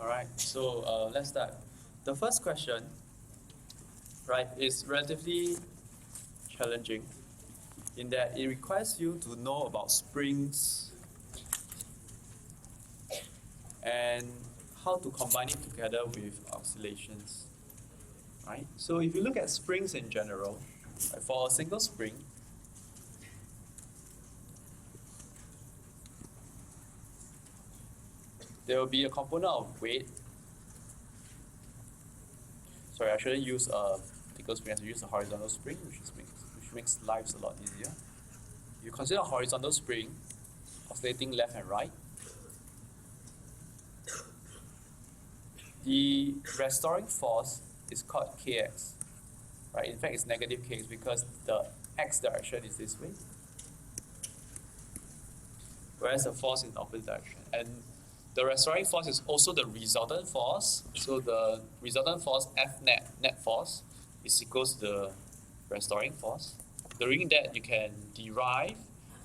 Alright, so let's start. The first question, right, is relatively challenging in that it requires you to know about springs and how to combine it together with oscillations. Right? So if you look at springs in general, right, for a single spring, there will be a component of weight. Sorry, I shouldn't use a vertical spring, I should use a horizontal spring, which makes lives a lot easier. You consider a horizontal spring oscillating left and right. The restoring force is called kx. Right? In fact, it's negative kx because the x direction is this way, whereas the force is in the opposite direction. And the restoring force is also the resultant force. So the resultant force F net force, is equals to the restoring force. Doing that, you can derive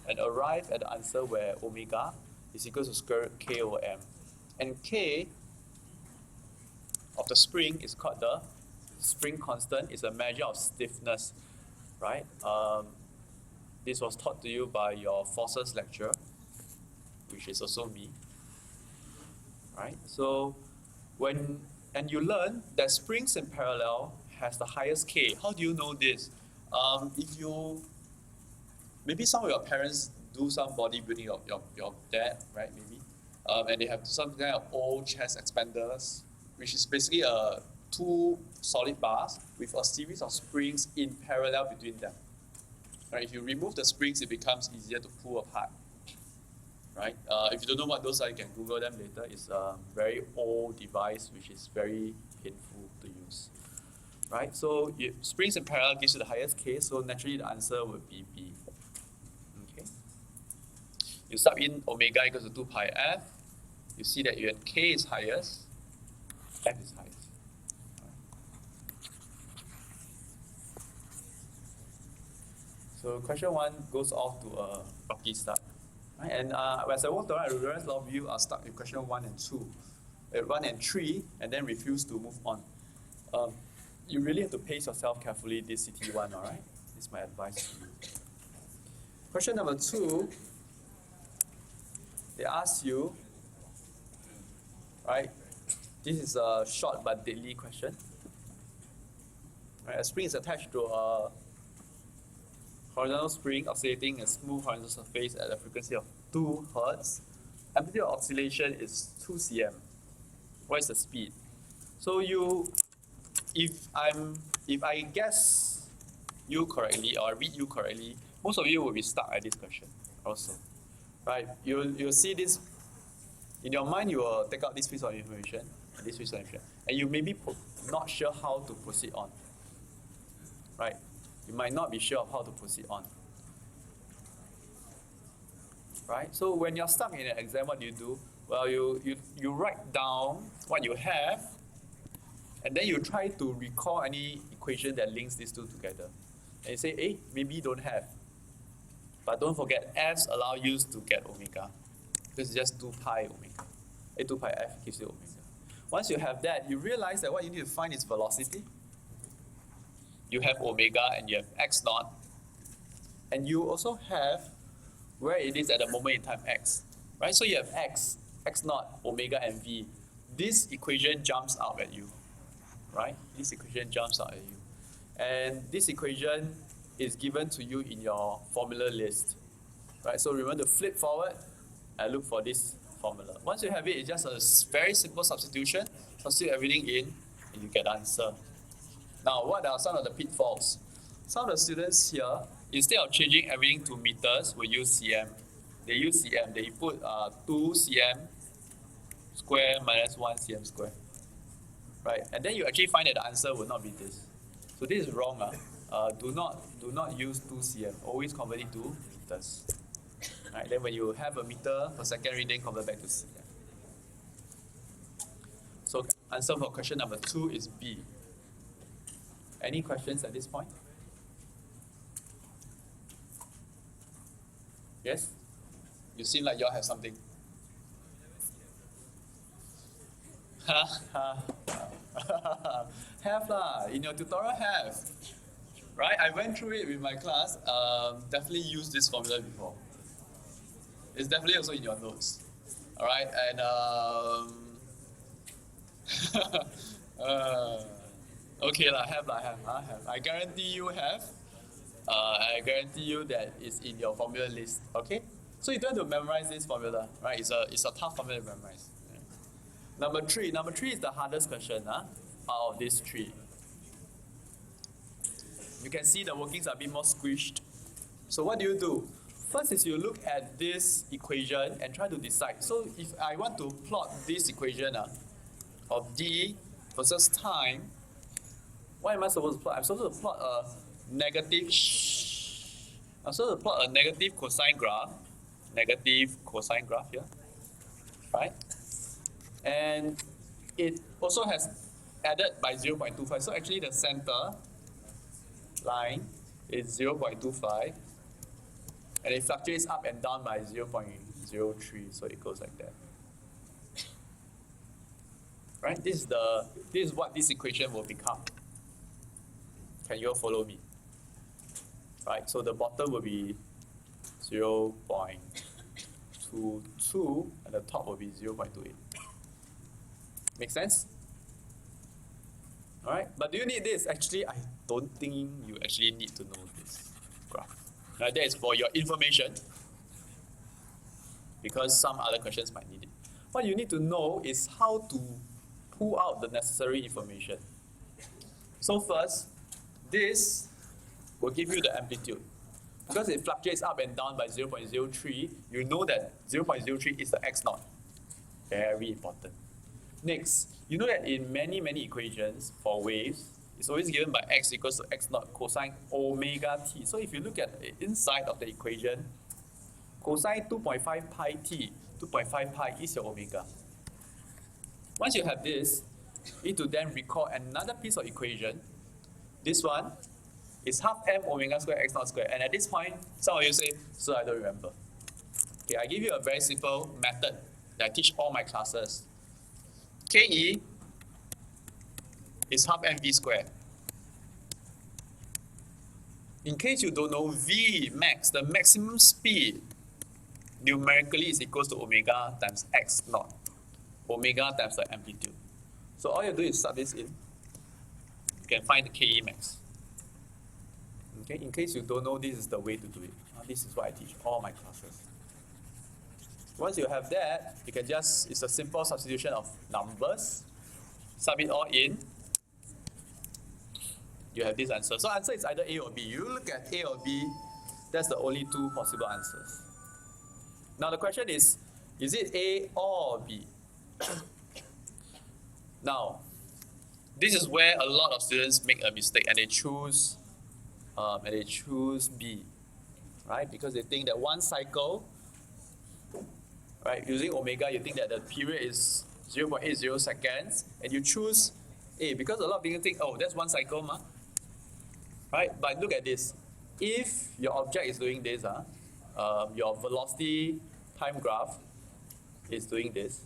and arrive at the answer where omega is equal to square root k over m. And k of the spring is called the spring constant. It's a measure of stiffness, right? This was taught to you by your forces lecturer, which is also me. Right? So and you learn that springs in parallel has the highest K. How do you know this? If you maybe some of your parents do some bodybuilding, your dad, right? Maybe, and they have some kind of old chest expanders, which is basically two solid bars with a series of springs in parallel between them. Right? If you remove the springs, it becomes easier to pull apart. Right? If you don't know what those are, you can Google them later. It's a very old device which is very painful to use. Right? So springs in parallel gives you the highest K, so naturally the answer would be B. Okay. You sub in omega equals to 2 pi f. You see that when K is highest, F is highest. So question 1 goes off to a rocky start. Right? And as I walked around, I realized a lot of you are stuck in question 1 and 2, 1 and 3, and then refuse to move on. You really have to pace yourself carefully this CT1, all right? This is my advice to you. Question number 2, they ask you, right? This is a short but deadly question. Right? A spring is attached to a horizontal spring oscillating a smooth horizontal surface at a frequency of 2 Hz. Amplitude of oscillation is 2 cm. What is the speed? So if I guess you correctly or I read you correctly, most of you will be stuck at this question also. Right? You'll see this in your mind. You will take out this piece of information and this piece of information, and you may be not sure how to proceed on. Right? You might not be sure of how to proceed on. Right? So when you're stuck in an exam, what do? Well, you write down what you have, and then you try to recall any equation that links these two together. And you say, hey, maybe you don't have. But don't forget, F's allow you to get omega. Because it's just 2 pi omega. 2 pi F gives you omega. Once you have that, you realize that what you need to find is velocity. You have omega and you have x naught, and you also have where it is at the moment in time x, right? So you have x naught, omega, and v. This equation jumps out at you, right? This equation jumps out at you, and this equation is given to you in your formula list, right? So remember to flip forward and look for this formula. Once you have it, it's just a very simple substitution. Substitute everything in, and you get the answer. Now, what are some of the pitfalls? Some of the students here, instead of changing everything to meters, will use cm. They use cm. They put 2 cm square minus 1 cm square. Right? And then you actually find that the answer will not be this. So this is wrong. Do not use 2 cm. Always convert it to meters. Right? Then when you have a meter per second reading, convert back to cm. So answer for question number 2 is B. Any questions at this point? Yes? You seem like you all have something. Have lah. In your tutorial have. Right? I went through it with my class. Definitely used this formula before. It's definitely also in your notes. Alright, and okay lah, have. I guarantee you have. I guarantee you that it's in your formula list. Okay? So you don't have to memorize this formula, right? It's a tough formula to memorize. Number three is the hardest question out of these three. You can see the workings are a bit more squished. So what do? First is you look at this equation and try to decide. So if I want to plot this equation of d versus time, what am I supposed to plot? I'm supposed to plot a negative cosine graph. Negative cosine graph here. Right? And it also has added by 0.25. So actually the center line is 0.25. And it fluctuates up and down by 0.03, so it goes like that. Right? This is what this equation will become. Can you all follow me? Right? So the bottom will be 0.22 and the top will be 0.28. Make sense? Alright? But do you need this? Actually, I don't think you actually need to know this graph. That is for your information, because some other questions might need it. What you need to know is how to pull out the necessary information. So first, this will give you the amplitude. Because it fluctuates up and down by 0.03, you know that 0.03 is the x0. Very important. Next, you know that in many equations for waves, it's always given by x equals to x0 cosine omega t. So if you look at the inside of the equation, cosine 2.5 pi t, 2.5 pi is your omega. Once you have this, you need to then recall another piece of equation. This one is half m omega square x0 square. And at this point, some of you say, so I don't remember. Okay, I give you a very simple method that I teach all my classes. Ke is half mv squared. In case you don't know, V max, the maximum speed, numerically is equals to omega times x naught. Omega times the amplitude. So all you do is sub this in. You can find the Ke max. Okay, in case you don't know, this is the way to do it. This is what I teach all my classes. Once you have that, you can just, it's a simple substitution of numbers. Sub it all in. You have this answer. So answer is either A or B. You look at A or B, that's the only two possible answers. Now the question is it A or B? Now, this is where a lot of students make a mistake and they choose B, right? Because they think that one cycle, right, using omega, you think that the period is 0.80 seconds, and you choose A because a lot of people think, oh, that's one cycle, right? But look at this. If your object is doing this, your velocity time graph is doing this.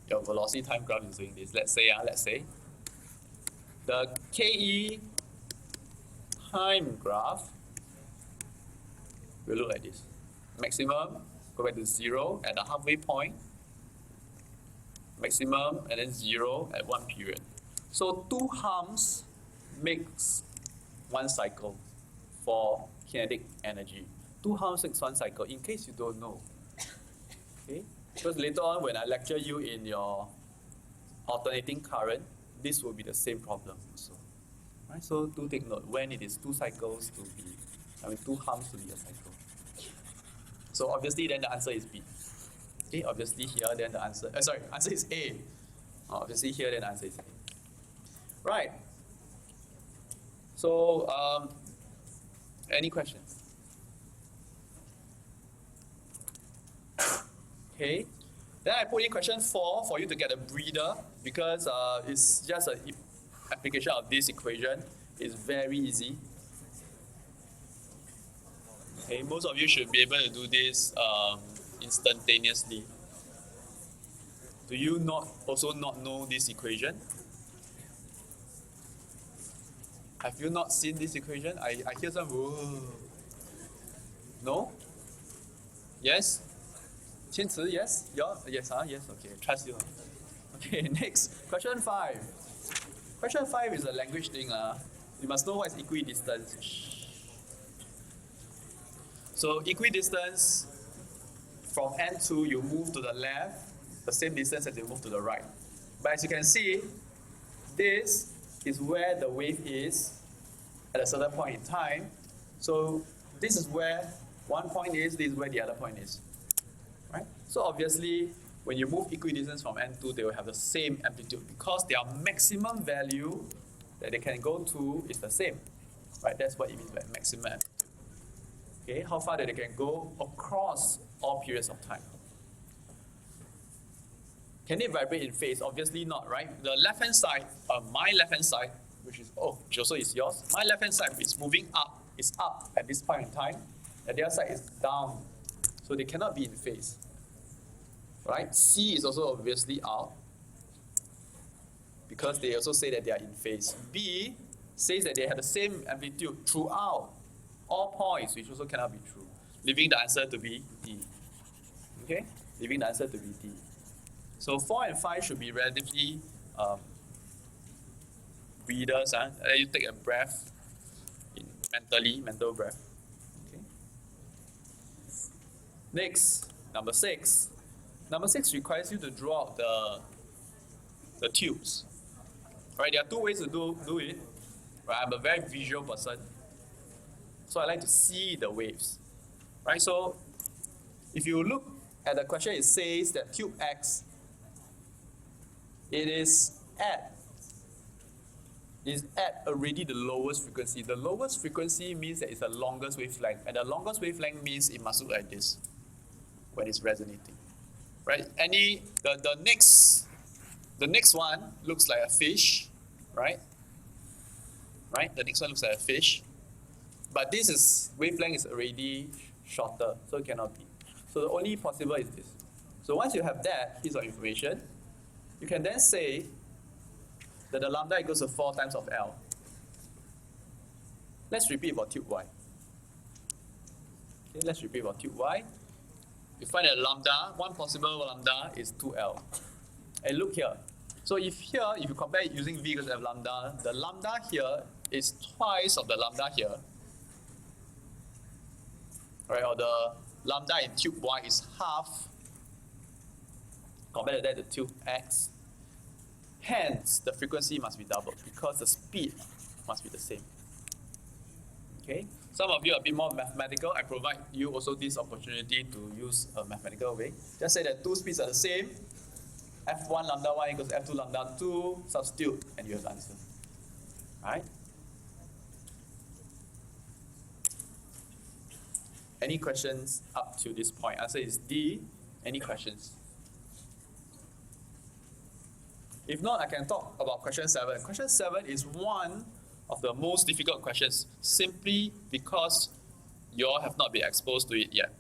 Your velocity time graph is doing this. Let's say the Ke time graph will look like this. Maximum, go back to 0 at the halfway point. Maximum and then 0 at one period. So 2 humps makes one cycle for kinetic energy. 2 humps makes one cycle, in case you don't know. Okay? Because later on when I lecture you in your alternating current, this will be the same problem also. Right? So do take note when it is 2 cycles to be, 2 humps to be a cycle. So obviously then the answer is B. Okay, obviously here then the answer, answer is A. Obviously here then the answer is A. Right. So any questions? Okay. Then I put in question 4 for you to get a breather because it's just an application of this equation. It's very easy. Okay, most of you should be able to do this instantaneously. Do you not also not know this equation? Have you not seen this equation? I hear some. Whoa. No? Yes? Qianci, yes? Yes, yes, okay, trust you. Okay, next, question 5. Question 5 is a language thing. You must know what is equidistance. So equidistance, from N2 you move to the left, the same distance as you move to the right. But as you can see, this is where the wave is at a certain point in time. So this is where one point is, this is where the other point is. Right? So obviously, when you move equidistance from N2, they will have the same amplitude because their maximum value that they can go to is the same. Right? That's what it means by maximum amplitude. Okay, how far that they can go across all periods of time. Can it vibrate in phase? Obviously not, right? The left-hand side, my left-hand side, which also is yours. My left-hand side is moving up, is up at this point in time. And the other side is down. So they cannot be in phase. Right? C is also obviously out because they also say that they are in phase. B says that they have the same amplitude throughout all points, which also cannot be true, leaving the answer to be D. Okay? Leaving the answer to be D. So 4 and 5 should be relatively readers. You take a breath, mental breath. Okay. Next, number 6. Number 6 requires you to draw out the tubes. Right? There are two ways to do it. Right? I'm a very visual person, so I like to see the waves. Right? So if you look at the question, it says that tube X, it is at already the lowest frequency. The lowest frequency means that it's the longest wavelength, and the longest wavelength means it must look like this when it's resonating. Right? The next one looks like a fish, right? Right? The next one looks like a fish, but this wavelength is already shorter, so it cannot be. So the only possible is this. So once you have that piece of information, you can then say that the lambda equals to 4 times of L. Let's repeat for tube Y. Okay, let's repeat for tube Y. You find that lambda, one possible lambda is 2L. And look here. So if you compare it using V equals F lambda, the lambda here is twice of the lambda here. Right, or the lambda in tube Y is half compared to that, the tube X. Hence, the frequency must be doubled because the speed must be the same. Okay? Some of you are a bit more mathematical. I provide you also this opportunity to use a mathematical way. Just say that two speeds are the same. F1 lambda 1 equals F2 lambda 2. Substitute, and you have the answer. Alright? Any questions up to this point? Answer is D. Any questions? If not, I can talk about question 7. Question 7 is one of the most difficult questions, simply because you all have not been exposed to it yet.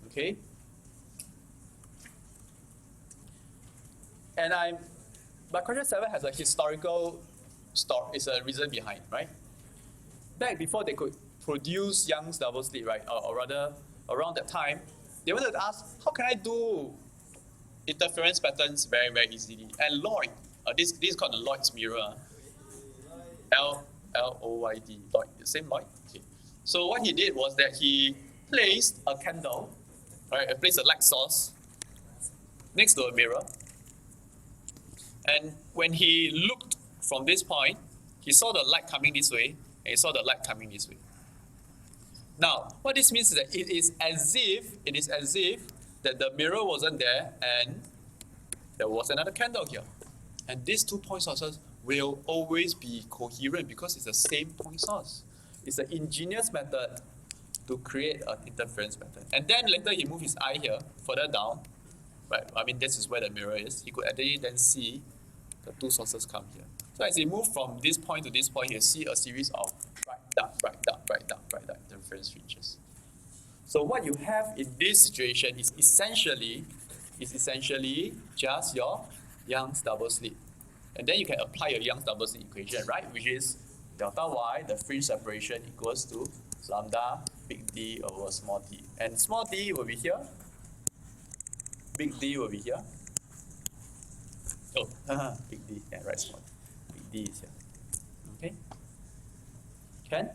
Okay? But question 7 has a historical story, it's a reason behind, right? Back before they could produce Young's double slit, right, or rather around that time, they wanted to ask, how can I do interference patterns very, very easily? And Lloyd, this is called the Lloyd's mirror. L-O-Y-D, Lloyd, the same Lloyd? Okay. So what he did was that he placed a candle, right, placed a light source next to a mirror. And when he looked from this point, he saw the light coming this way, and he saw the light coming this way. Now, what this means is that it is as if that the mirror wasn't there and there was another candle here. And these 2 point sources will always be coherent because it's the same point source. It's an ingenious method to create an interference pattern. And then later he moved his eye here, further down. Right, I mean, this is where the mirror is. He could actually then see the 2 sources come here. So as he moved from this point to this point, he'll see a series of bright, dark, bright, dark, bright, dark, bright, dark interference features. So what you have in this situation is essentially is essentially just your Young's double slit. And then you can apply your Young's double slit equation, right? Which is delta y, the fringe separation, equals to lambda big D over small d. And small d will be here. Big D will be here. Oh, big D. Yeah, right, small. Big D is here. Okay? Can?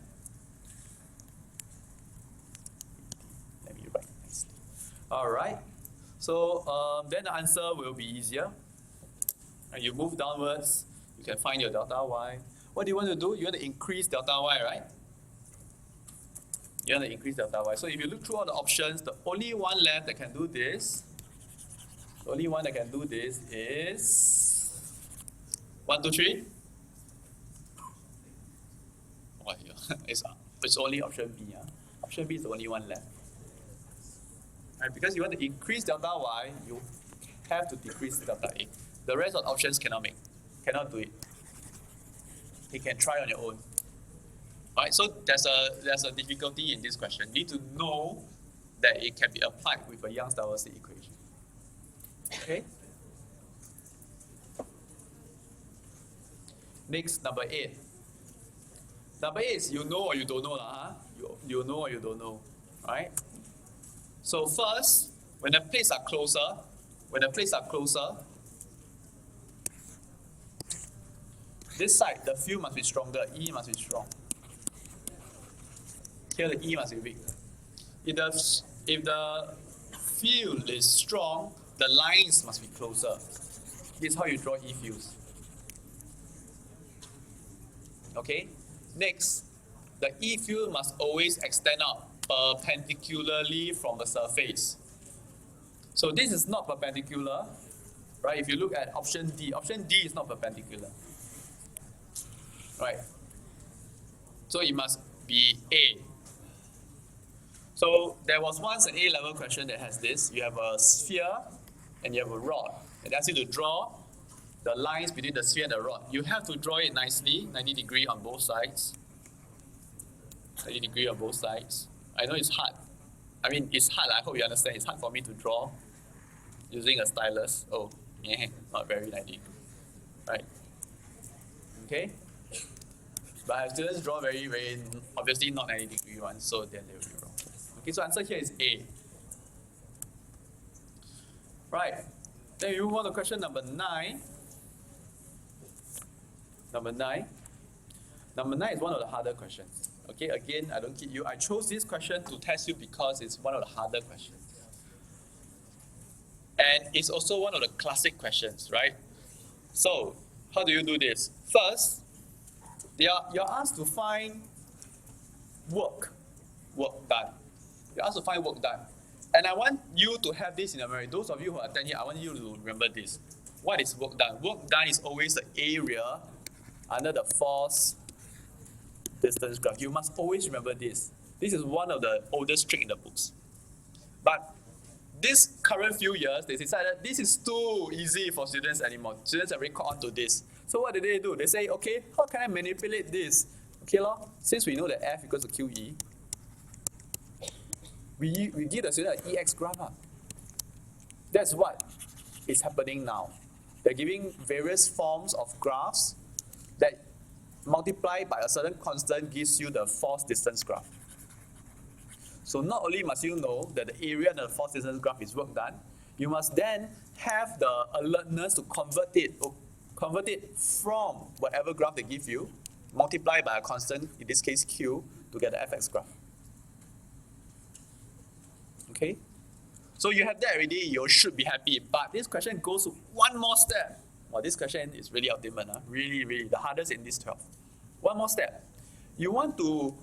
Let me write nicely. All right. So then the answer will be easier. And you move downwards, you can find your delta y. What do you want to do? You want to increase delta y, right? You want to increase delta y. So if you look through all the options, the only one left that can do this, the only one that can do this is 1, 2, 3. Oh, yeah. It's only option B. Option B is the only one left. And because you want to increase delta y, you have to decrease delta A. The rest of the options cannot do it. You can try on your own. Right, so there's a difficulty in this question. You need to know that it can be applied with a Young's double slit equation. Okay? Next, number 8. Number 8 is you know or you don't know. You know or you don't know. Right? So first, when the plates are closer, this side, the field must be stronger. E must be strong. Here the E must be weak. If the field is strong, the lines must be closer. This is how you draw E fields. Okay? Next, the E field must always extend out perpendicularly from the surface. So this is not perpendicular, right? If you look at option D is not perpendicular. Right? So it must be A. So there was once an A-level question that has this. You have a sphere and you have a rod. It asks you to draw the lines between the sphere and the rod. You have to draw it nicely, 90 degrees on both sides. 90 degrees on both sides. I know it's hard. I mean, it's hard. I hope you understand. It's hard for me to draw using a stylus. Oh, yeah, not very 90. Right? Okay? But I have students draw very, very, obviously not 90 degree ones, so then they will be wrong. Okay, so answer here is A. Right. Then we move on to question number 9. Number 9 is one of the harder questions. Okay, again, I don't kid you. I chose this question to test you because it's one of the harder questions. And it's also one of the classic questions, right? So, how do you do this? First, you're asked to find work done. You're asked to find work done. And I want you to have this in your memory. Those of you who attend here, I want you to remember this. What is work done? Work done is always the area under the force distance graph. You must always remember this. This is one of the oldest tricks in the books. But this current few years, they decided this is too easy for students anymore. Students have already caught on to this. So what do? They say, okay, how can I manipulate this? Okay, since we know that F equals to QE, we give the student an EX graph. That's what is happening now. They're giving various forms of graphs that multiply by a certain constant gives you the force distance graph. So not only must you know that the area and the force distance graph is work done, you must then have the alertness to convert it from whatever graph they give you, multiply by a constant, in this case Q, to get the fx graph. Okay? So you have that already, you should be happy. But this question goes to one more step. Well, this question is really ultimate, really, really the hardest in this 12. One more step. You want to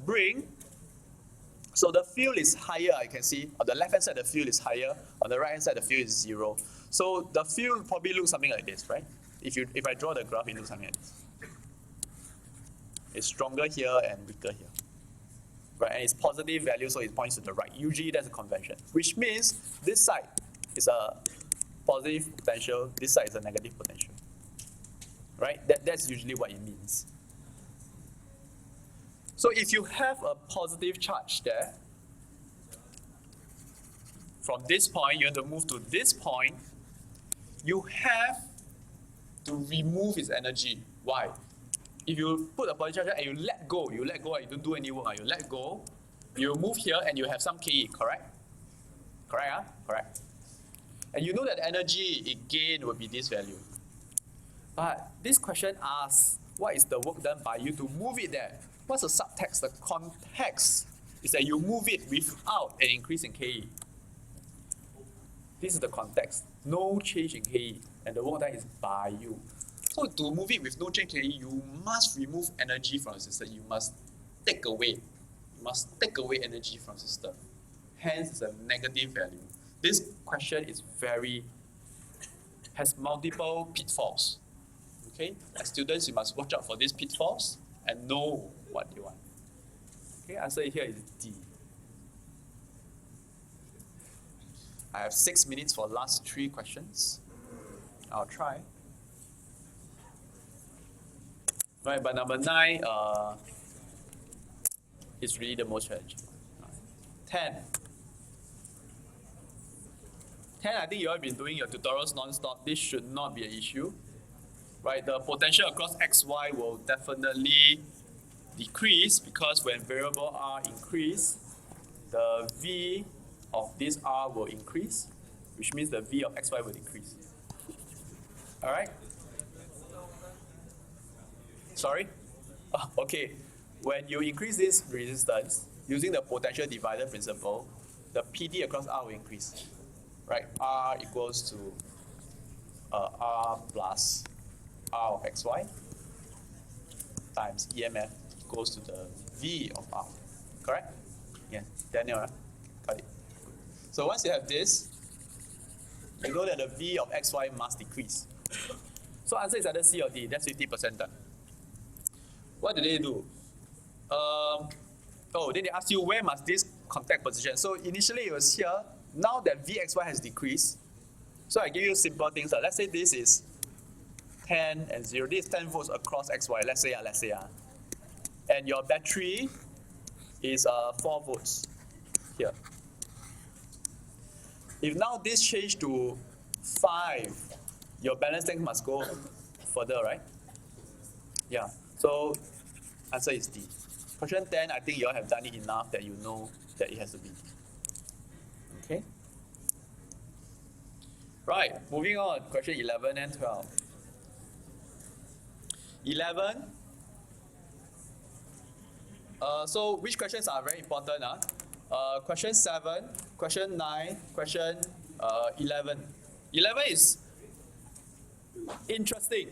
bring, so the field is higher, I can see. On the left-hand side, the field is higher. On the right-hand side, the field is 0. So the field probably looks something like this, right? If I draw the graph, it looks something like this. It's stronger here and weaker here. Right, and it's positive value, so it points to the right. Usually that's a convention, which means this side is a positive potential, this side is a negative potential. Right? That's usually what it means. So if you have a positive charge there, from this point, you want to move to this point, you have to remove its energy. Why? If you put a potential charge and you let go, you don't do any work, you let go, you move here and you have some Ke, correct? Correct, huh? Correct. And you know that the energy it gained will be this value. But this question asks, what is the work done by you to move it there? What's the subtext? The context is that you move it without an increase in Ke. This is the context. No change in Ke, and the work done is by you. So to move it with no change in Ke, you must remove energy from the system. You must take away. You must take away energy from the system. Hence, it's a negative value. This question is has multiple pitfalls. Okay, as students, you must watch out for these pitfalls and know what you want. Okay, answer here is D. I have 6 minutes for last 3 questions. I'll try. Right, but number 9 is really the most challenging. 10. 10, I think you all have been doing your tutorials non-stop. This should not be an issue. Right, the potential across xy will definitely decrease because when variable r increase, the v of this r will increase, which means the v of xy will decrease. All right? Sorry? Oh, okay. When you increase this resistance using the potential divider principle, the PD across r will increase. Right? R equals to r plus r of xy times EMF equals to the V of r. Correct? Yeah, Daniel, right? Got it. So once you have this, you know that the V of xy must decrease. So answer is either C or D. That's 50% done. What do they do? Then they ask you where must this contact position. So initially it was here. Now that Vxy has decreased, so I give you simple things. Let's say this is 10 and 0. This is 10 volts across xy. Let's say. And your battery is 4 volts here. If now this change to 5, your balance tank must go further, right? Yeah. So answer is D. Question 10, I think you all have done it enough that you know that it has to be. Okay. Right. Moving on. Question 11 and 12. 11. So which questions are very important? Question 7, question 9, question 11. 11 is interesting.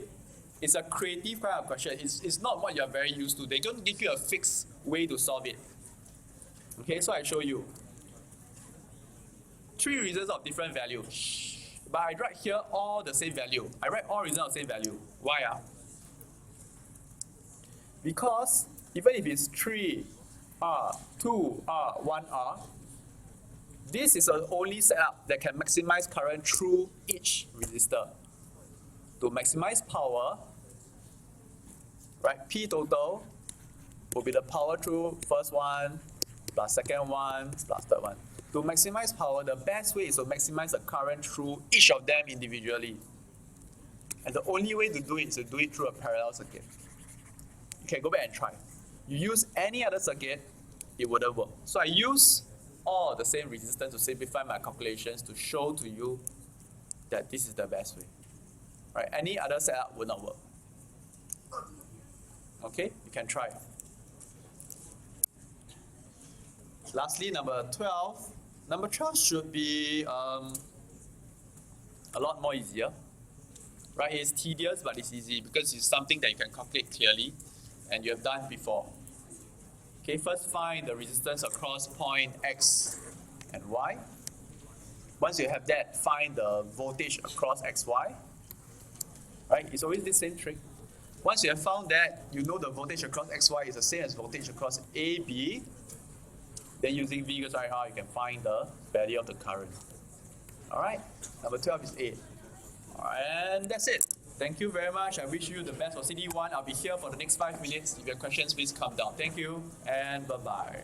It's a creative kind of question. It's not what you're very used to. They don't give you a fixed way to solve it. Okay, so I show you 3 reasons of different value. But I write here all the same value. I write all reasons of the same value. Why? Because even if it's 3R, 2R, 1R, this is the only setup that can maximize current through each resistor. To maximize power, right, P total will be the power through first one, plus second one, plus third one. To maximize power, the best way is to maximize the current through each of them individually. And the only way to do it is to do it through a parallel circuit. You can go back and try. You use any other circuit, it wouldn't work. So I use all the same resistance to simplify my calculations to show to you that this is the best way. Right? Any other setup will not work. Okay, you can try. Lastly, number 12. Number 12 should be a lot more easier. Right? It's tedious, but it's easy because it's something that you can calculate clearly and you have done before. Okay, first find the resistance across point X and Y. Once you have that, find the voltage across XY. Right? It's always the same trick. Once you have found that, you know the voltage across XY is the same as voltage across AB. Then using V equals IR, you can find the value of the current. Alright, number 12 is 8. And that's it. Thank you very much. I wish you the best for CD1. I'll be here for the next 5 minutes. If you have questions, please come down. Thank you and bye-bye.